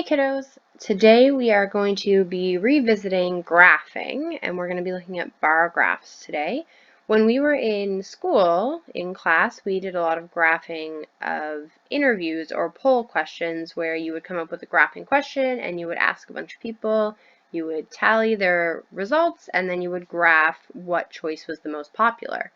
Hey kiddos! Today we are going to be revisiting graphing, and we're going to be looking at bar graphs today. When we were in school, in class, we did a lot of graphing of interviews or poll questions where you would come up with a graphing question and you would ask a bunch of people, you would tally their results, and then you would graph what choice was the most popular.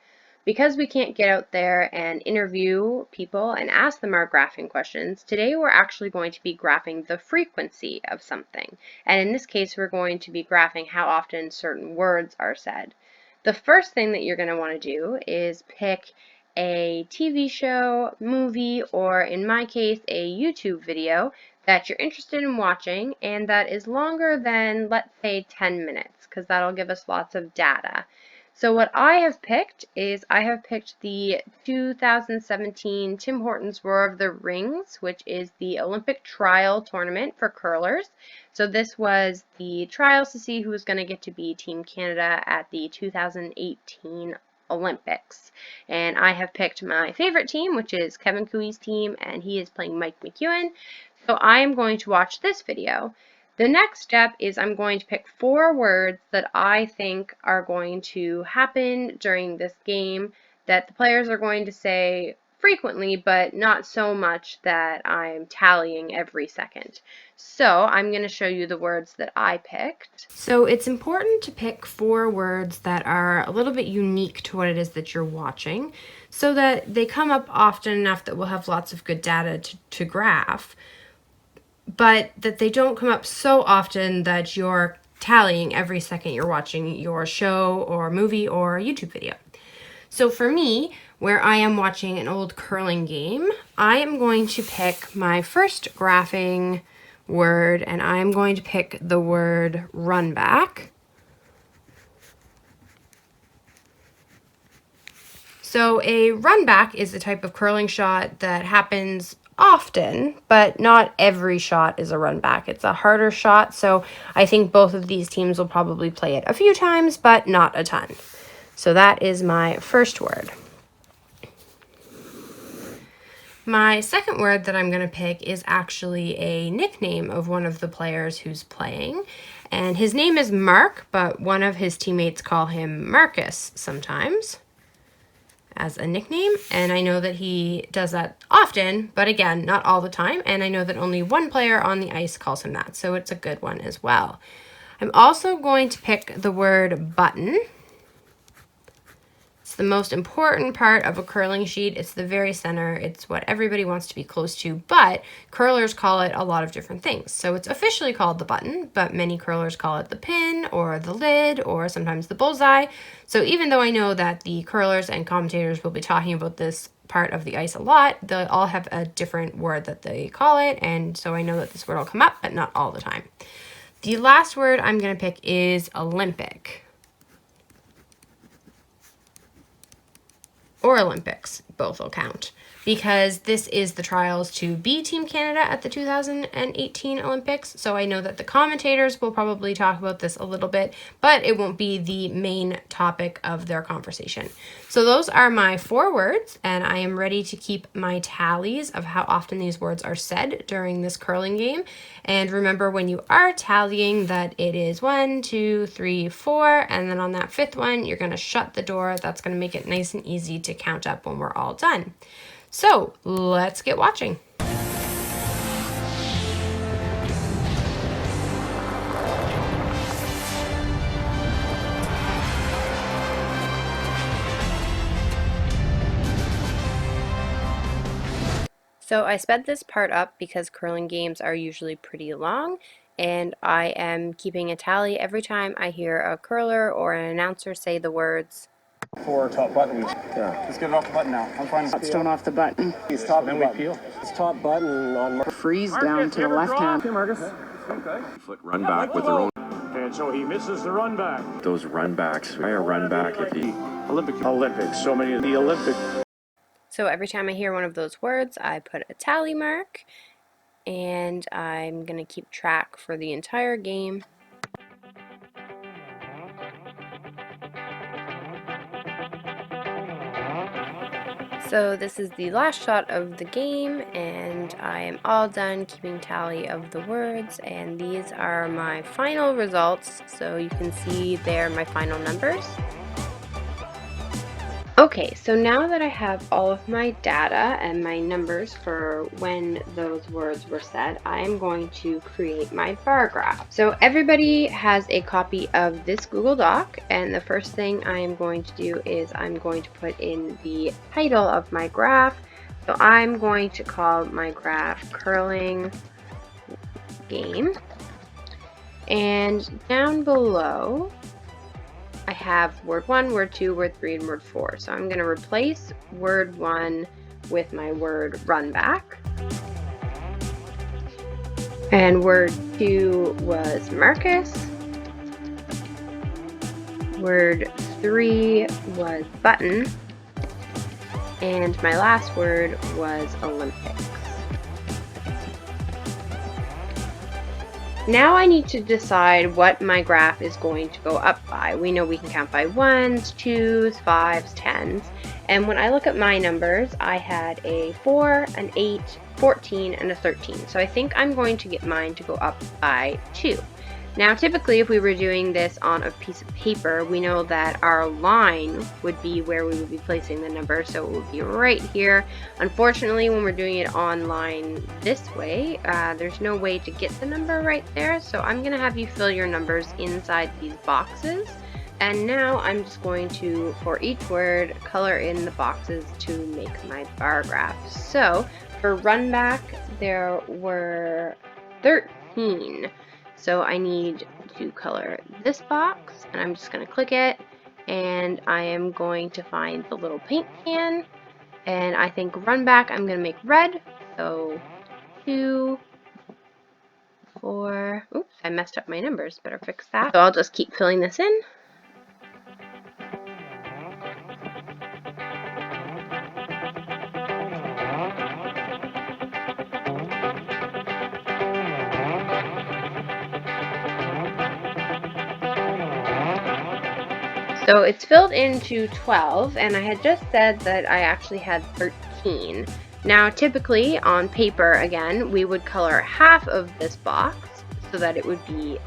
Because we can't get out there and interview people and ask them our graphing questions, today we're actually going to be graphing the frequency of something. And in this case, we're going to be graphing how often certain words are said. The first thing that you're going to want to do is pick a TV show, movie, or in my case, a YouTube video that you're interested in watching and that is longer than, let's say, 10 minutes, because that'll give us lots of data. So what I have picked is I have picked the 2017 Tim Hortons Roar of the Rings, which is the Olympic trial tournament for curlers. So this was the trials to see who was going to get to be Team Canada at the 2018 Olympics. And I have picked my favorite team, which is Kevin Cooey's team, and he is playing Mike McEwen. So I am going to watch this video. The next step is I'm going to pick 4 words that I think are going to happen during this game that the players are going to say frequently, but not so much that I'm tallying every second. So I'm going to show you the words that I picked. So it's important to pick 4 words that are a little bit unique to what it is that you're watching so that they come up often enough that we'll have lots of good data to graph, but that they don't come up so often that you're tallying every second you're watching your show or movie or YouTube video. So for me, where I am watching an old curling game, I am going to pick my first graphing word, and I'm going to pick the word run back. So a run back is a type of curling shot that happens often, but not every shot is a run back. It's a harder shot, so I think both of these teams will probably play it a few times, but not a ton. So that is my first word. My second word that I'm going to pick is actually a nickname of one of the players who's playing, and his name is Mark, but one of his teammates call him Marcus sometimes as a nickname, and I know that he does that often, but again, not all the time, and I know that only one player on the ice calls him that, so it's a good one as well. I'm also going to pick the word button. It's the most important part of a curling sheet. It's the very center. It's what everybody wants to be close to, but curlers call it a lot of different things. So it's officially called the button, but many curlers call it the pin or the lid or sometimes the bullseye. So even though I know that the curlers and commentators will be talking about this part of the ice a lot, they all have a different word that they call it, and so I know that this word will come up, but not all the time. The last word I'm going to pick is Olympic. Or Olympics, both will count, because this is the trials to be Team Canada at the 2018 Olympics, so I know that the commentators will probably talk about this a little bit, but it won't be the main topic of their conversation. So those are my 4 words, and I am ready to keep my tallies of how often these words are said during this curling game. And remember, when you are tallying, that it is 1, 2, 3, 4, and then on that 5th one, you're going to shut the door. That's going to make it nice and easy to count up when we're all done. So let's get watching. So I sped this part up because curling games are usually pretty long, and I am keeping a tally every time I hear a curler or an announcer say the words. 4 top button. Yeah. Let's get it off the button now. I'm fine. It's don't off the button. It's top and then we peel. It's top button on Freeze down to the left hand. Here, Marcus. Okay. Foot run back with their own. And so he misses the run back. Those run backs. Why a run back if he Olympics. So many of the Olympic. So every time I hear one of those words, I put a tally mark, and I'm going to keep track for the entire game. So this is the last shot of the game, and I am all done keeping tally of the words, and these are my final results, so you can see there my final numbers. Okay, so now that I have all of my data and my numbers for when those words were said, I'm going to create my bar graph. So everybody has a copy of this Google Doc, and the first thing I'm going to do is I'm going to put in the title of my graph. So I'm going to call my graph Curling Game. And down below, I have word 1, word 2, word 3, and word 4. So I'm going to replace word 1 with my word run back. And word 2 was Marcus. Word 3 was button. And my last word was Olympics. Now I need to decide what my graph is going to go up by. We know we can count by 1s, 2s, 5s, 10s. And when I look at my numbers, I had a 4, an 8, 14, and a 13. So I think I'm going to get mine to go up by 2. Now typically if we were doing this on a piece of paper, we know that our line would be where we would be placing the number, so it would be right here. Unfortunately, when we're doing it online this way, there's no way to get the number right there, so I'm going to have you fill your numbers inside these boxes. And now I'm just going to, for each word, color in the boxes to make my bar graph. So for run back, there were 13. So I need to color this box, and I'm just going to click it, and I am going to find the little paint can, and I think run back I'm going to make red. So 2, 4, oops, I messed up my numbers, better fix that. So I'll just keep filling this in. So it's filled into 12, and I had just said that I actually had 13. Now typically on paper, again, we would color half of this box so that it would be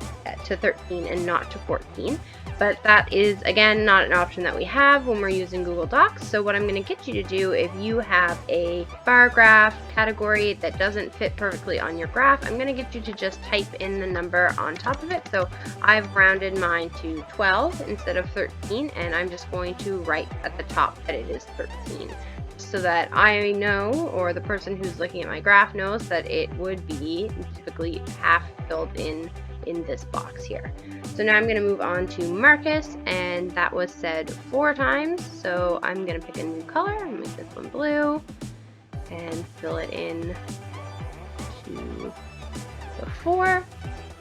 to 13 and not to 14. But that is, again, not an option that we have when we're using Google Docs. So what I'm going to get you to do, if you have a bar graph category that doesn't fit perfectly on your graph, I'm going to get you to just type in the number on top of it. So I've rounded mine to 12 instead of 13, and I'm just going to write at the top that it is 13. So that I know, or the person who's looking at my graph knows, that it would be typically half filled in this box here. So now I'm going to move on to Marcus, and that was said 4 times. So I'm going to pick a new color and make this one blue and fill it in to the 4.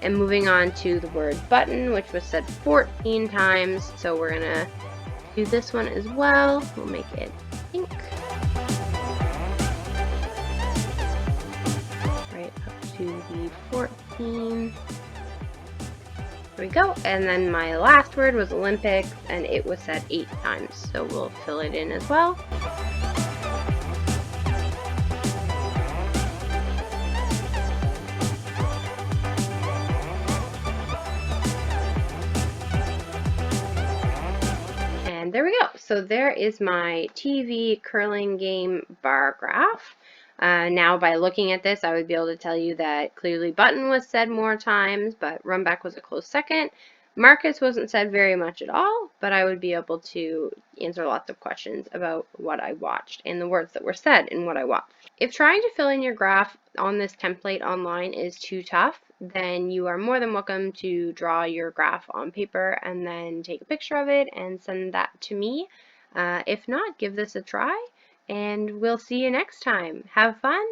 And moving on to the word button, which was said 14 times. So we're going to do this one as well. We'll make it pink. Right up to the 14. There we go. And then my last word was Olympics, and it was said 8 times. So we'll fill it in as well. And there we go. So there is my TV curling game bar graph. Now by looking at this, I would be able to tell you that clearly button was said more times, but run back was a close second. Marcus wasn't said very much at all, but I would be able to answer lots of questions about what I watched and the words that were said in what I watched. If trying to fill in your graph on this template online is too tough, then you are more than welcome to draw your graph on paper and then take a picture of it and send that to me. If not, give this a try, and we'll see you next time. Have fun!